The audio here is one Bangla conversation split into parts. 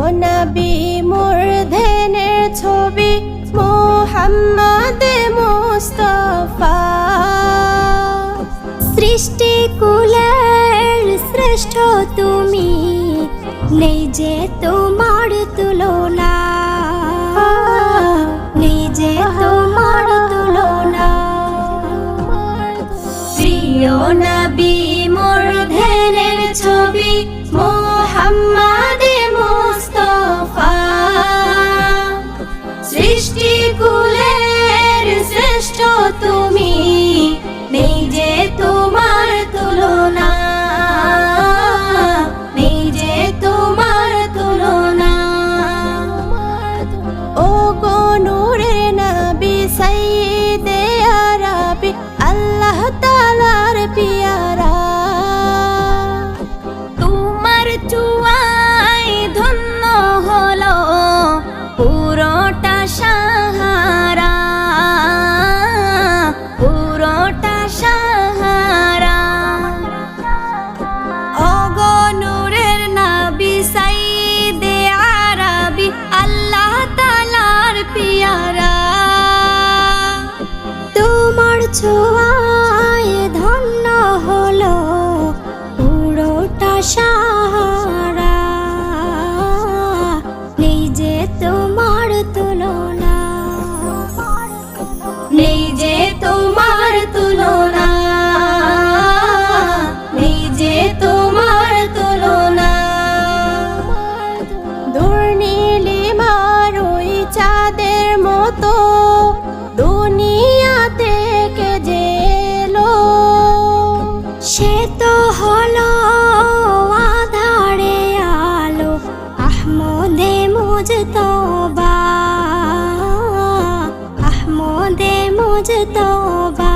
নবী মোর ধ্যানের ছবি মুহাম্মদ মুস্তাফা। সৃষ্টি কুলের শ্রেষ্ঠ তুমি, নেই যে তোমার তুলনা, নেই যে তোমার তুলনা। প্রিয় নবী মোর ধ্যানের ছবি মুহাম্মদ মুস্তাফা। সৃষ্টি কুলের শ্রেষ্ঠ তুমি, নেই যে তোমার তুলনা, নেই যে তোমার তুলনা। ও গো নূরের নবী সাইয়্যিদে আরবি, আল্লাহ তাআলার পিয়ারা। তোমার চুয়ায় ধন্য হলো পুরোটা সাহারা, পুরোটা সাহারা। ও গো নূরের নবী সাইয়্যিদে আরবি, আল্লাহ তাআলার পিয়ারা। তোমার ছোঁয়ায় ধন্য হলো পুরোটা সাহারা, নেই যে তোমার তুলনা, নেই যে তোমার তুলনা, নেই যে তোমার তুলনা। দুর্নীলিমার ওই চাঁদের মতো দুনিয়া থেকে যে এলো, সে তো হলো আধারে আলো, আহমদে মুজতবা, আহমদে মুজতবা।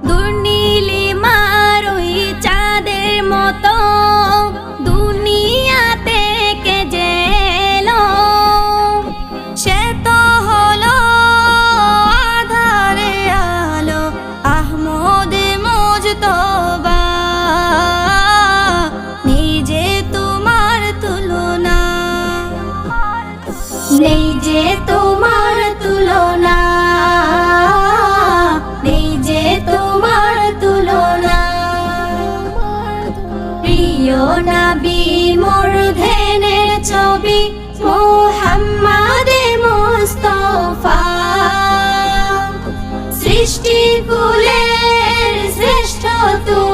দুর্নীলিমার ওই চাঁদের মতো দুনিয়া থেকে যে এলো, সে তো হলো আধারে আলো, আহমদে মুজতবা। নেই যে তোমার তুলনা, নেই যে তোমার তুলনা, নেই যে তোমার তুলনা। প্রিয় নবী মোর ধ্যানের ছবি মুহাম্মদ মুস্তাফা। সৃষ্টি কুলের শ্রেষ্ঠ তুমি,